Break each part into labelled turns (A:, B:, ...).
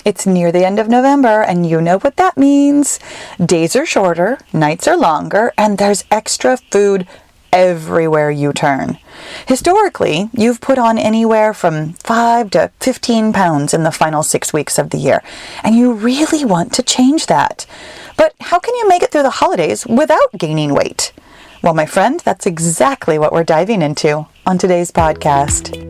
A: It's near the end of November, and you know what that means. Days are shorter, nights are longer, and there's extra food everywhere you turn. Historically, you've put on anywhere from 5 to 15 pounds in the final 6 weeks of the year, and you really want to change that. But how can you make it through the holidays without gaining weight? Well, my friend, that's exactly what we're diving into on today's podcast.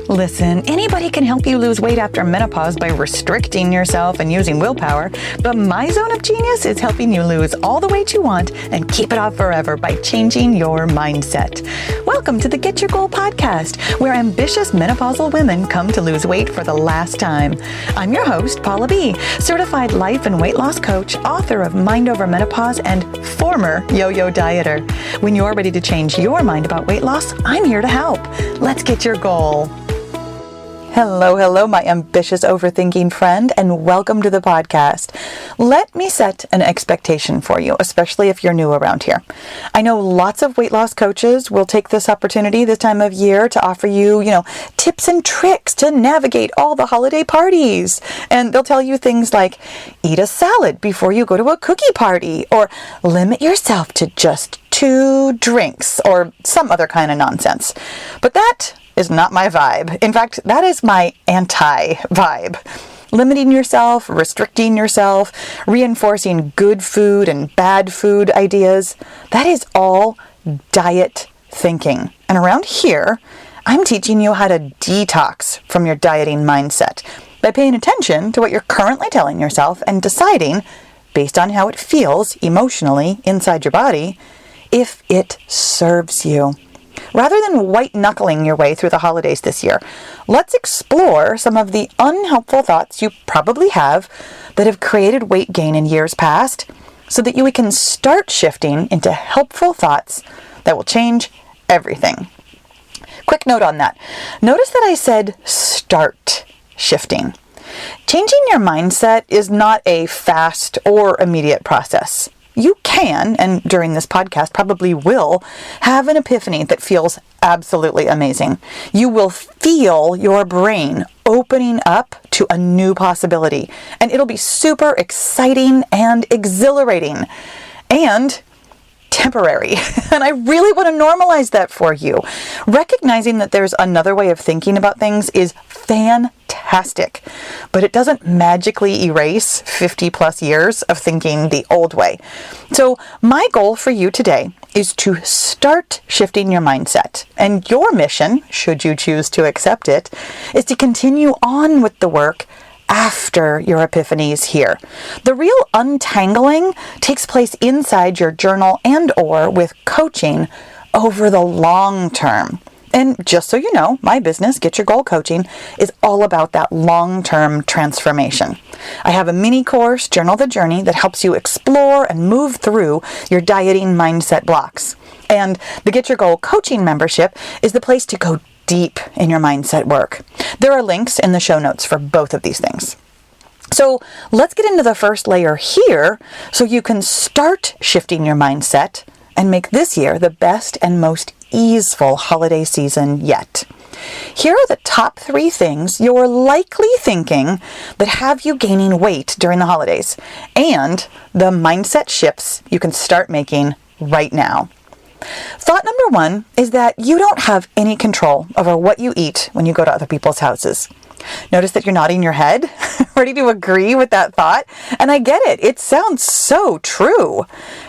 A: Listen, anybody can help you lose weight after menopause by restricting yourself and using willpower, but my zone of genius is helping you lose all the weight you want and keep it off forever by changing your mindset. Welcome to the Get Your Goal podcast, where ambitious menopausal women come to lose weight for the last time. I'm your host, Paula B., certified life and weight loss coach, author of Mind Over Menopause, and former yo-yo dieter. When you're ready to change your mind about weight loss, I'm here to help. Let's get your goal. Hello, my ambitious overthinking friend, and welcome to the podcast. Let me set an expectation for you, especially if you're new around here. I know lots of weight loss coaches will take this opportunity this time of year to offer you, tips and tricks to navigate all the holiday parties. And they'll tell you things like, eat a salad before you go to a cookie party, or limit yourself to just 2 drinks, or some other kind of nonsense. But that is not my vibe. In fact, that is my anti-vibe. Limiting yourself, restricting yourself, reinforcing good food and bad food ideas, that is all diet thinking. And around here, I'm teaching you how to detox from your dieting mindset by paying attention to what you're currently telling yourself and deciding, based on how it feels emotionally inside your body, if it serves you. Rather than white-knuckling your way through the holidays this year, let's explore some of the unhelpful thoughts you probably have that have created weight gain in years past, so that we can start shifting into helpful thoughts that will change everything. Quick note on that. Notice that I said start shifting. Changing your mindset is not a fast or immediate process. You can, and during this podcast probably will, have an epiphany that feels absolutely amazing. You will feel your brain opening up to a new possibility, and it'll be super exciting and exhilarating and temporary. And I really want to normalize that for you. Recognizing that there's another way of thinking about things is fantastic, but it doesn't magically erase 50 plus years of thinking the old way. So my goal for you today is to start shifting your mindset. And your mission, should you choose to accept it, is to continue on with the work after your epiphanies here. The real untangling takes place inside your journal and or with coaching over the long term. And just so you know, my business, Get Your Goal Coaching, is all about that long-term transformation. I have a mini course, Journal the Journey, that helps you explore and move through your dieting mindset blocks. And the Get Your Goal Coaching membership is the place to go deep in your mindset work. There are links in the show notes for both of these things. So let's get into the first layer here so you can start shifting your mindset and make this year the best and most easeful holiday season yet. Here are the top 3 things you're likely thinking that have you gaining weight during the holidays, and the mindset shifts you can start making right now. Thought number 1 is that you don't have any control over what you eat when you go to other people's houses. Notice that you're nodding your head, ready to agree with that thought. And I get it. It sounds so true.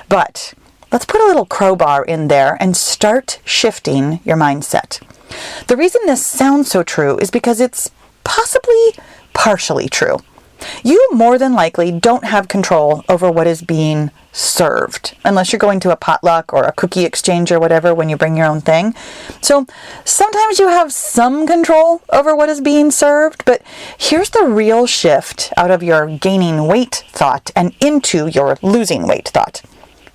A: But let's put a little crowbar in there and start shifting your mindset. The reason this sounds so true is because it's possibly partially true. You more than likely don't have control over what is being served, unless you're going to a potluck or a cookie exchange or whatever when you bring your own thing. So sometimes you have some control over what is being served, but here's the real shift out of your gaining weight thought and into your losing weight thought.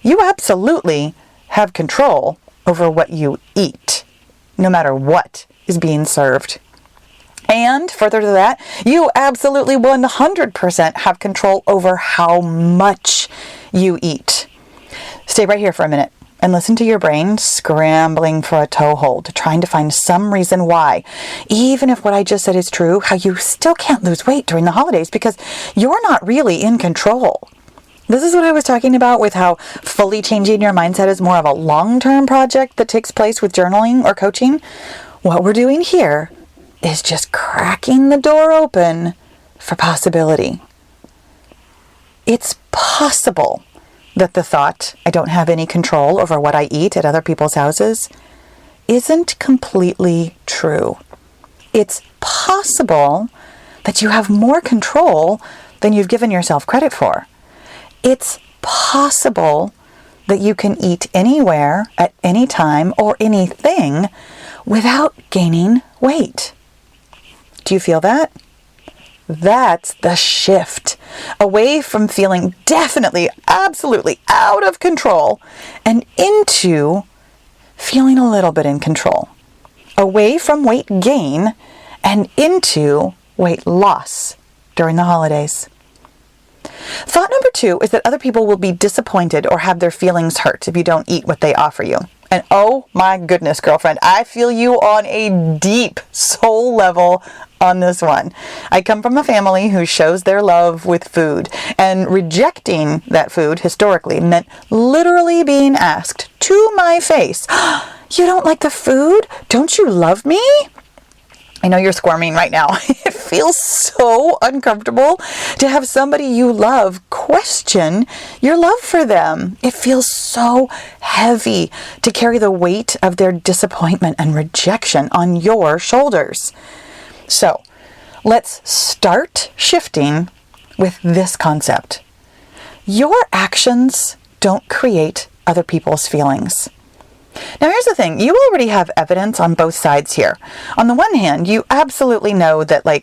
A: You absolutely have control over what you eat, no matter what is being served. And further to that, you absolutely 100% have control over how much you eat. Stay right here for a minute and listen to your brain scrambling for a toehold, trying to find some reason why, even if what I just said is true, how you still can't lose weight during the holidays because you're not really in control. This is what I was talking about with how fully changing your mindset is more of a long-term project that takes place with journaling or coaching. What we're doing here is just cracking the door open for possibility. It's possible that the thought, I don't have any control over what I eat at other people's houses, isn't completely true. It's possible that you have more control than you've given yourself credit for. It's possible that you can eat anywhere, at any time, or anything without gaining weight. Do you feel that? That's the shift. Away from feeling definitely, absolutely out of control and into feeling a little bit in control. Away from weight gain and into weight loss during the holidays. Thought number 2 is that other people will be disappointed or have their feelings hurt if you don't eat what they offer you. And oh my goodness, girlfriend, I feel you on a deep soul level on this one. I come from a family who shows their love with food, and rejecting that food historically meant literally being asked to my face, "You don't like the food? Don't you love me?" I know you're squirming right now. It feels so uncomfortable to have somebody you love question your love for them. It feels so heavy to carry the weight of their disappointment and rejection on your shoulders. So, let's start shifting with this concept. Your actions don't create other people's feelings. Now, here's the thing. You already have evidence on both sides here. On the one hand, you absolutely know that, when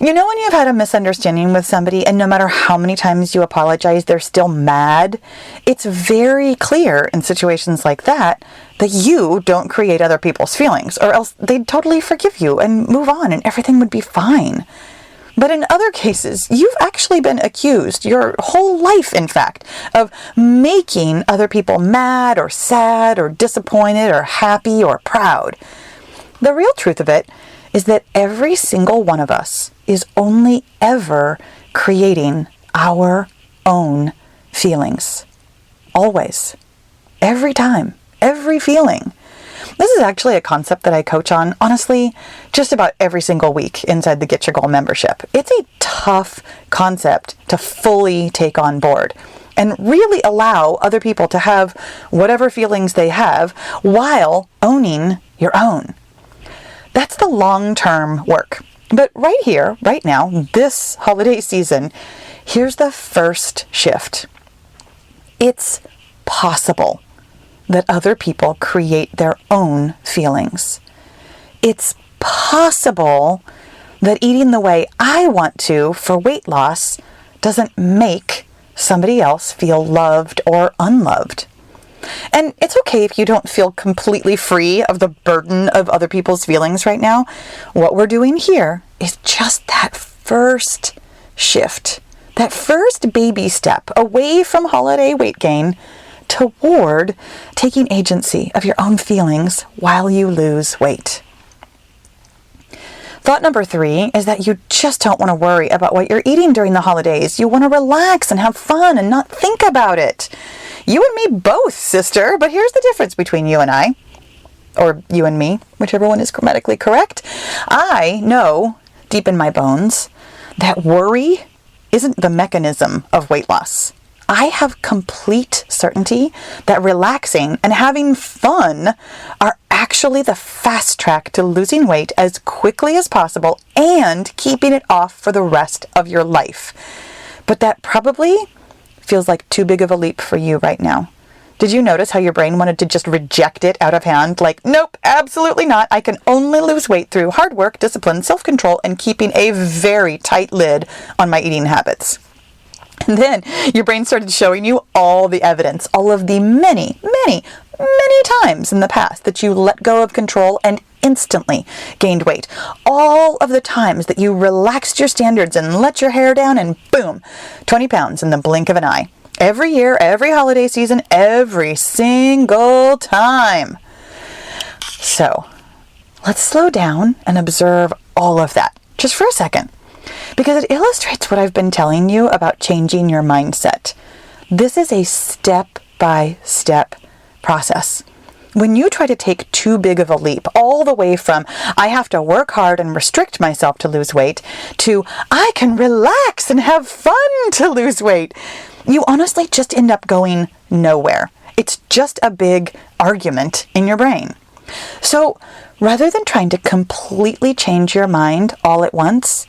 A: you've had a misunderstanding with somebody and no matter how many times you apologize, they're still mad. It's very clear in situations like that that you don't create other people's feelings, or else they'd totally forgive you and move on and everything would be fine. But in other cases, you've actually been accused your whole life, in fact, of making other people mad or sad or disappointed or happy or proud. The real truth of it is that every single one of us is only ever creating our own feelings. Always. Every time. Every feeling. This is actually a concept that I coach on, honestly, just about every single week inside the Get Your Goal membership. It's a tough concept to fully take on board and really allow other people to have whatever feelings they have while owning your own. That's the long-term work. But right here, right now, this holiday season, here's the first shift. It's possible that other people create their own feelings. It's possible that eating the way I want to for weight loss doesn't make somebody else feel loved or unloved. And it's okay if you don't feel completely free of the burden of other people's feelings right now. What we're doing here is just that first shift, that first baby step away from holiday weight gain toward taking agency of your own feelings while you lose weight. Thought number 3 is that you just don't want to worry about what you're eating during the holidays. You want to relax and have fun and not think about it. You and me both, sister, but here's the difference between you and I, or you and me, whichever one is grammatically correct. I know deep in my bones that worry isn't the mechanism of weight loss. I have complete certainty that relaxing and having fun are actually the fast track to losing weight as quickly as possible and keeping it off for the rest of your life. But that probably feels like too big of a leap for you right now. Did you notice how your brain wanted to just reject it out of hand? Like, nope, absolutely not. I can only lose weight through hard work, discipline, self-control, and keeping a very tight lid on my eating habits. And then your brain started showing you all the evidence, all of the many times in the past that you let go of control and instantly gained weight. All of the times that you relaxed your standards and let your hair down and boom, 20 pounds in the blink of an eye. Every year, every holiday season, every single time. So, let's slow down and observe all of that just for a second, because it illustrates what I've been telling you about changing your mindset. This is a step-by-step process. When you try to take too big of a leap, all the way from I have to work hard and restrict myself to lose weight to I can relax and have fun to lose weight, you honestly just end up going nowhere. It's just a big argument in your brain. So rather than trying to completely change your mind all at once,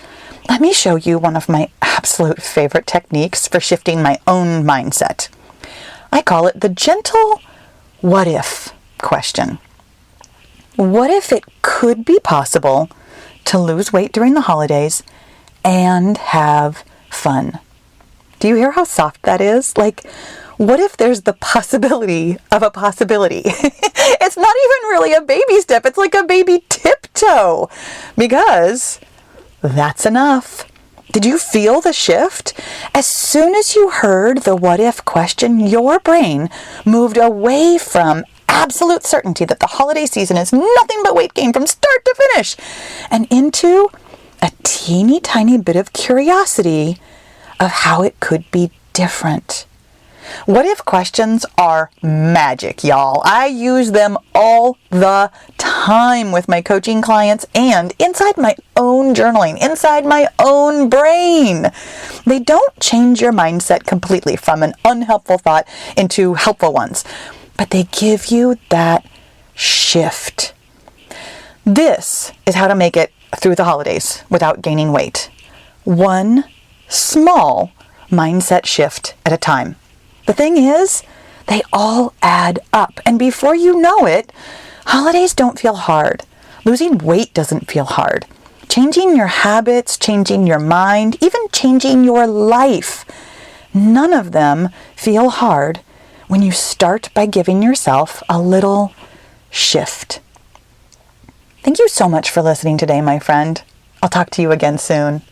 A: let me show you one of my absolute favorite techniques for shifting my own mindset. I call it the gentle what if question. What if it could be possible to lose weight during the holidays and have fun? Do you hear how soft that is? Like, what if there's the possibility of a possibility? It's not even really a baby step. It's like a baby tiptoe, because that's enough. Did you feel the shift? As soon as you heard the what if question, your brain moved away from absolute certainty that the holiday season is nothing but weight gain from start to finish, and into a teeny tiny bit of curiosity of how it could be different. What if questions are magic, y'all. I use them all the time with my coaching clients and inside my own journaling, inside my own brain. They don't change your mindset completely from an unhelpful thought into helpful ones, but they give you that shift. This is how to make it through the holidays without gaining weight. One small mindset shift at a time. The thing is, they all add up. And before you know it, holidays don't feel hard. Losing weight doesn't feel hard. Changing your habits, changing your mind, even changing your life, none of them feel hard when you start by giving yourself a little shift. Thank you so much for listening today, my friend. I'll talk to you again soon.